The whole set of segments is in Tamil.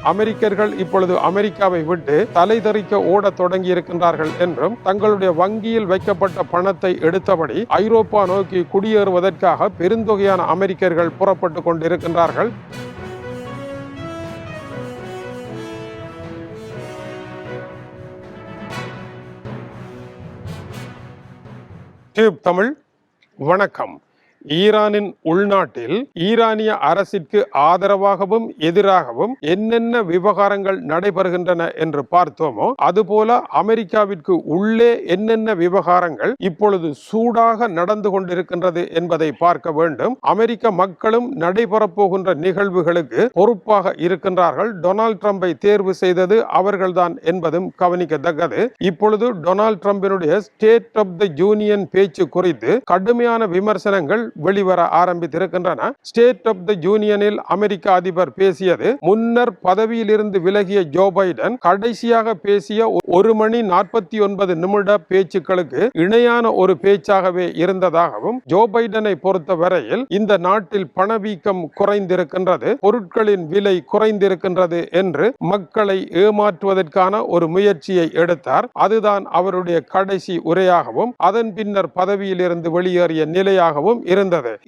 அமெரிக்கர்கள் இப்பொழுது அமெரிக்காவை விட்டு தலைதெறிக்க ஓட தொடங்கி இருக்கின்றார்கள் என்றும் தங்களுடைய வங்கியில் வைக்கப்பட்ட பணத்தை எடுத்தபடி ஐரோப்பா நோக்கி குடியேறுவதற்காக பெருந்தொகையான அமெரிக்கர்கள் புறப்பட்டு கொண்டிருக்கின்றார்கள். தமிழ் வணக்கம். ஈரானின் உள்நாட்டில் ஈரானிய அரசிற்கு ஆதரவாகவும் எதிராகவும் என்னென்ன விவகாரங்கள் நடைபெறுகின்றன என்று பார்த்தோமோ அதுபோல அமெரிக்காவிற்கு உள்ளே என்னென்ன விவகாரங்கள் இப்பொழுது சூடாக நடந்து கொண்டிருக்கின்றது என்பதை பார்க்க வேண்டும். அமெரிக்க மக்களும் நடைபெறப் போகின்ற நிகழ்வுகளுக்கு பொறுப்பாக இருக்கின்றார்கள். டொனால்ட் ட்ரம்பை தேர்வு செய்தது அவர்கள்தான் என்பதும் கவனிக்கத்தக்கது. இப்பொழுது டொனால்ட் ட்ரம்பினுடைய ஸ்டேட் ஆஃப் தி யூனியன் பேச்சு குறித்து கடுமையான விமர்சனங்கள் வெளிவர ஆரம்பித்திருக்கின்றன. ஸ்டேட் ஆஃப் தி யூனியனில் அமெரிக்க அதிபர் பேசியது முன்னர் பதவியில் இருந்து விலகிய ஜோ பைடன் கடைசியாக பேசிய 1 மணி 49 நிமிட பேச்சுக்களுக்கு இணையான ஒரு பேச்சாகவே இருந்ததாகவும், ஜோ பைடனை பொறுத்த வரையில் இந்த நாட்டில் பணவீக்கம் குறைந்திருக்கின்றது, பொருட்களின் விலை குறைந்திருக்கின்றது என்று மக்களை ஏமாற்றுவதற்கான ஒரு முயற்சியை எடுத்தார். அதுதான் அவருடைய கடைசி உரையாகவும் அதன் பின்னர் பதவியில் இருந்து வெளியேறிய நிலையாகவும் இருந்தது.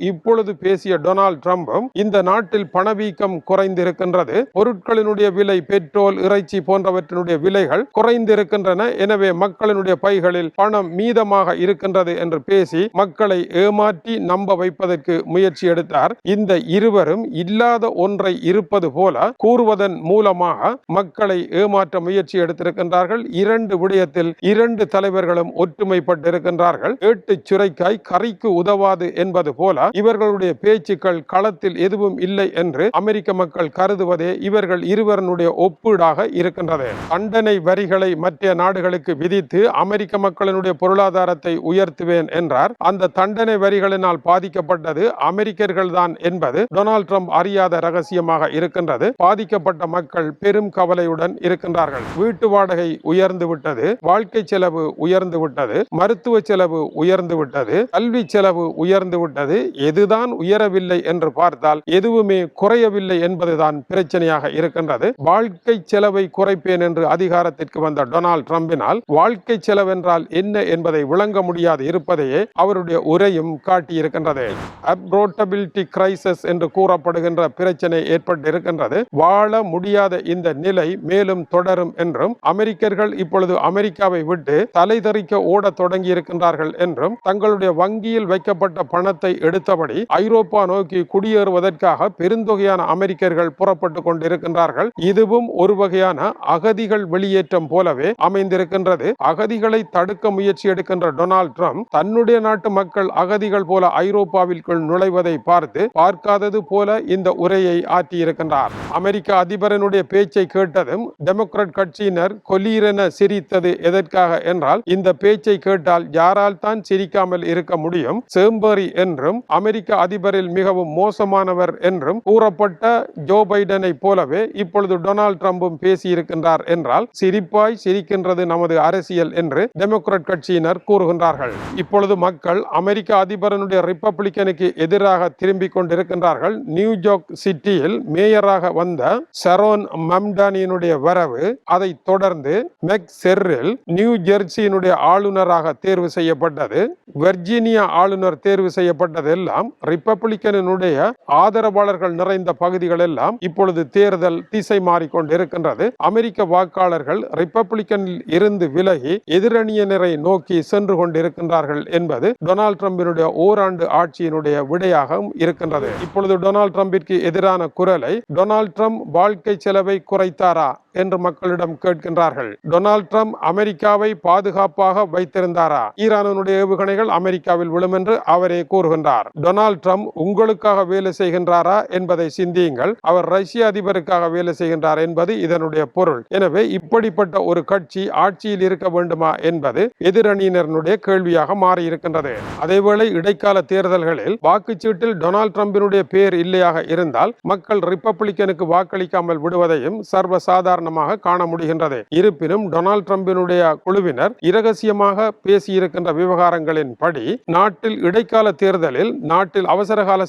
இப்பொழுது பேசிய டொனால்ட் ட்ரம்பும் இந்த நாட்டில் பணவீக்கம் குறைந்திருக்கின்றது, பொருட்களினுடைய விலை, பெட்ரோல், இறைச்சி போன்றவற்றினுடைய விலைகள் குறைந்திருக்கின்றன, எனவே மக்களினுடைய பைகளில் பணம் மீதமாக இருக்கின்றது என்று பேசி மக்களை ஏமாற்றி நம்ப வைப்பதற்கு முயற்சி எடுத்தார். இந்த இருவரும் இல்லாத ஒன்றை இருப்பது போல கூறுவதன் மூலமாக மக்களை ஏமாற்ற முயற்சி எடுத்திருக்கின்றார்கள். 2 விடயத்தில் 2 தலைவர்களும் ஒற்றுமைப்பட்டிருக்கின்றார்கள். ஏட்டு சுரைக்காய் கறிக்கு உதவாது என்பது போல இவர்களுடைய பேச்சுக்கள் களத்தில் எதுவும் இல்லை என்று அமெரிக்க மக்கள் கருதுவதே இவர்கள் இருவருடைய ஒப்பீடாக இருக்கின்றது. தண்டனை வரிகளை மற்ற நாடுகளுக்கு விதித்து அமெரிக்க மக்களினுடைய பொருளாதாரத்தை உயர்த்துவேன் என்றார். அந்த தண்டனை வரிகளினால் பாதிக்கப்பட்டது அமெரிக்கர்கள் தான் என்பது டொனால்ட் ட்ரம்ப் அறியாத ரகசியமாக இருக்கின்றது. பாதிக்கப்பட்ட மக்கள் பெரும் கவலையுடன் இருக்கின்றார்கள். வீட்டு வாடகை உயர்ந்து விட்டது, வாழ்க்கை செலவு உயர்ந்து விட்டது, மருத்துவ செலவு உயர்ந்து விட்டது, கல்வி செலவு உயர்ந்து விட்டது. எதுதான் உயரவில்லை என்று பார்த்தால் எதுவுமே குறையவில்லை என்பதுதான் பிரச்சனையாக இருக்கின்றது. வாழ்க்கை செலவை குறைப்பேன் என்று அதிகாரத்திற்கு வந்த டொனால்ட் ட்ரம்பினால் வாழ்க்கை செலவு என்றால் என்ன என்பதை விளங்க முடியாது இருப்பதையே அவருடைய உரையும் காட்டியிருக்கின்றது. அப்ரோட்டபிலிட்டி கிரைசிஸ் என்று கூறப்படுகின்ற பிரச்சனை ஏற்பட்டு இருக்கின்றது. வாழ முடியாத இந்த நிலை மேலும் தொடரும் என்றும் அமெரிக்கர்கள் இப்பொழுது அமெரிக்காவை விட்டு தலைதெறிக்க ஓட தொடங்கி இருக்கின்றார்கள் என்றும் தங்களுடைய வங்கியில் வைக்கப்பட்ட பணத்தை எடுத்தபடி ஐரோப்பா நோக்கி குடியேறுவதற்காக பெருந்தொகையான அமெரிக்கர்கள் புறப்பட்டு கொண்டிருக்கின்றார்கள். இதுவும் ஒரு வகையான அகதிகள் வெளியேற்றம் போலவே அமைந்திருக்கின்றது. அகதிகளை தடுக்க முயற்சி எடுக்கின்ற டொனால்ட் ட்ரம்ப் தன்னுடைய நாட்டு மக்கள் அகதிகள் போல ஐரோப்பாவிற்குள் நுழைவதை பார்க்காதது போல இந்த உரையை ஆற்றியிருக்கின்றார். அமெரிக்க அதிபரனுடைய பேச்சை கேட்டதும் டெமோக்ராட் கட்சியினர் கொலீரென சிரித்தது எதற்காக என்றால், இந்த பேச்சை கேட்டால் யாரால் தான் சிரிக்காமல் இருக்க முடியும், சேம்பரி என்றும் அமெரிக்க அதிபரில் மிகவும் மோசமானவர் என்றும் கூறப்பட்ட ஜோ பைடனை போலவே இப்பொழுது டொனால்ட் ட்ரம்பும் பேசியிருக்கின்றார் என்றால் சிரிப்பாய் சிரிக்கின்றது நமது அரசியல் என்று டெமோக்ராட் கட்சியினர் கூறுகின்றார்கள். இப்பொழுது மக்கள் அமெரிக்க அதிபரனுடைய ரிப்பப்ளிக்கனுக்கு எதிராக திரும்பிக் கொண்டிருக்கின்றார்கள். நியூயார்க் சிட்டியில் மேயராக வந்த ஷரோன் மம்டானியினுடைய வரவு, அதை தொடர்ந்து மெக் செர்ரில் நியூ ஜெர்சியினுடைய ஆளுநராக தேர்வு செய்யப்பட்டது, வெர்ஜீனியா ஆளுநர் தேர்வு செய்யப்பட்டது எல்லாம் ரிப்பப்ளிக்கனுடைய ஆதரவாளர்கள் நிறைந்த பகுதிகள் எல்லாம் இப்பொழுது தேர்தல் திசை மாறிக்கொண்டிருக்கின்றது. அமெரிக்க வாக்காளர்கள் ரிப்பப்ளிக்கனில் இருந்து விலகி எதிரணியினரை நோக்கி சென்று கொண்டிருக்கின்றார்கள் என்பது டொனால்ட் ட்ரம்பினுடைய ஓராண்டு ஆட்சியினுடைய விடையாக இருக்கின்றது. இப்பொழுது டொனால்ட் ட்ரம்பிற்கு எதிரான குரலை டொனால்ட் ட்ரம்ப் வாழ்க்கை செலவை குறைத்தாரா என்று மக்களிடம் கேட்கின்றார்கள். டொனால்ட் ட்ரம்ப் அமெரிக்காவை பாதுகாப்பாக வைத்திருந்தாரா? ஈரானுடைய ஏவுகணைகள் அமெரிக்காவில் விழும் என்று அவரே கூறுகின்றார். டொனால்ட் ட்ரம்ப் உங்களுக்காக வேலை செய்கின்றாரா என்பதை சிந்தியுங்கள், அவர் ரஷ்ய அதிபருக்காக வேலை செய்கின்றார் என்பது இதனுடைய பொருள். எனவே இப்படிப்பட்ட ஒரு கட்சி ஆட்சியில் இருக்க வேண்டுமா என்பது எதிரணியினருடைய கேள்வியாக மாறி இருக்கின்றது. அதேவேளை இடைக்கால தேர்தல்களில் வாக்குச்சீட்டில் டொனால்ட் ட்ரம்பினுடைய பெயர் இல்லையாக இருந்தால் மக்கள் ரிப்பப்ளிக்கனுக்கு வாக்களிக்காமல் விடுவதையும் சர்வசாதாரணமாக காண முடிகின்றது. இருப்பினும் டொனால்ட் ட்ரம்பினுடைய குழுவினர் இரகசியமாக பேசியிருக்கின்ற விவகாரங்களின் படி நாட்டில் இடைக்கால தேர்தல் தேர்தலில் நாட்டில் அவசரகால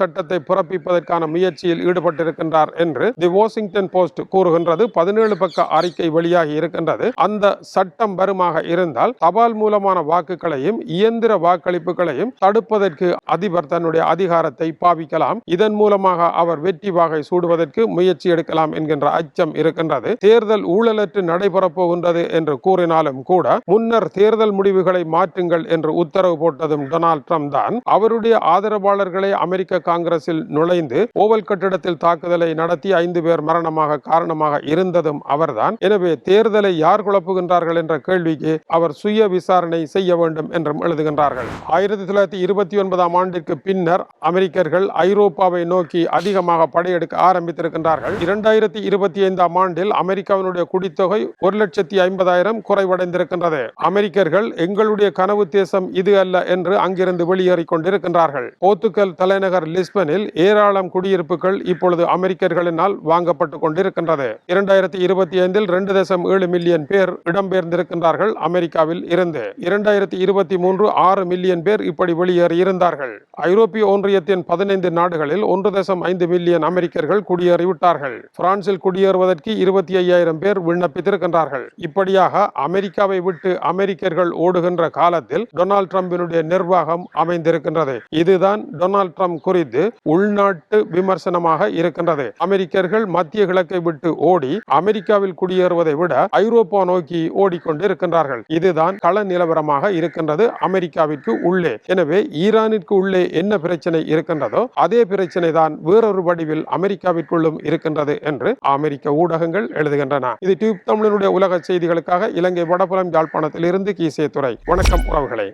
சட்டத்தை பிறப்பிப்பதற்கான முயற்சியில் ஈடுபட்டிருக்கின்றார் என்று தி வாஷிங்டன் போஸ்ட் கூறுகின்றது. 17 பக்க அறிக்கை வெளியாகி இருக்கின்றது. அந்த சட்டம் வருமாக இருந்தால் தபால் மூலமான வாக்குகளையும் இயந்திர வாக்களிப்புகளையும் தடுப்பதற்கு அதிபர் தன்னுடைய அதிகாரத்தை பாவிக்கலாம். இதன் மூலமாக அவர் வெற்றி வாகை சூடுவதற்கு முயற்சி எடுக்கலாம் என்கின்ற அச்சம் இருக்கின்றது. தேர்தல் ஊழலற்று நடைபெறப் போகின்றது என்று கூறினாலும் கூட முன்னர் தேர்தல் முடிவுகளை மாற்றுங்கள் என்று உத்தரவு போட்டதும் டொனால்ட் ட்ரம்ப் தான். அவருடைய ஆதரவாளர்களை அமெரிக்க காங்கிரஸில் நுழைந்து ஓவல் கட்டிடத்தில் தாக்குதலை நடத்தி 5 பேர் மரணமாக காரணமாக இருந்ததும் அவர்தான். எனவே தேர்தலை யார் குழப்புகின்றார்கள் என்ற கேள்விக்கு அவர் சுய விசாரணை செய்ய வேண்டும் என்றும் எழுதுகின்றார்கள். 1929 ஆண்டிற்கு பின்னர் அமெரிக்கர்கள் ஐரோப்பாவை நோக்கி அதிகமாக படையெடுக்க ஆரம்பித்திருக்கின்றார்கள். 2025 ஆண்டில் அமெரிக்காவினுடைய குடித்தொகை 1,50,000 குறைவடைந்திருக்கின்றது. அமெரிக்கர்கள் எங்களுடைய கனவு தேசம் இது அல்ல என்று அங்கிருந்து வெளியேறிக் கொண்டிருக்கின்றார்கள். போர்த்துகல் தலைநகர் லிஸ்பனில் ஏராளம் குடியிருப்புகள் இப்பொழுது அமெரிக்கர்களினால் வாங்கப்பட்டுக் கொண்டிருக்கின்றது. 2025 2.7 மில்லியன் பேர் இடம்பெயர்ந்திருக்கின்றார்கள் அமெரிக்காவில் இருந்து. 2023 6 மில்லியன் பேர் இப்படி வெளியேறி இருந்தார்கள். ஐரோப்பிய ஒன்றியத்தின் 15 நாடுகளில் 1.5 மில்லியன் அமெரிக்கர்கள் குடியேறிவிட்டார்கள். பிரான்சில் குடியேறுவதற்கு 25,000 பேர் விண்ணப்பித்திருக்கின்றார்கள். இப்படியாக அமெரிக்காவை விட்டு அமெரிக்கர்கள் ஓடுகின்ற காலத்தில் டொனால்ட் ட்ரம்பினுடைய நிர்வாகம் அமைந்திருக்கின்றது. இதுதான் டொனால்ட் ட்ரம்ப் குறித்து உள்நாட்டு விமர்சனமாக இருக்கின்றது. அமெரிக்கர்கள் மத்திய கிழக்கை விட்டு ஓடி அமெரிக்காவில் குடியேறுவதை விட ஐரோப்பா நோக்கி ஓடிக்கொண்டிருக்கின்றார்கள். இதுதான் கள நிலவரமாக இருக்கின்றது அமெரிக்காவிற்கு உள்ளே. எனவே ஈரானிற்கு உள்ளே என்ன பிரச்சனை இருக்கின்றதோ அதே பிரச்சனை தான் வேறொரு வடிவில் அமெரிக்காவிற்குள்ளும் இருக்கின்றது என்று அமெரிக்க ஊடகங்கள் எழுதுகின்றன. இது டியூப் தமிழனுடைய உலக செய்திகளுக்காக இலங்கை வடபுலம் யாழ்ப்பாணத்தில் இருந்து கீசே துறை. வணக்கம் உறவுகளே.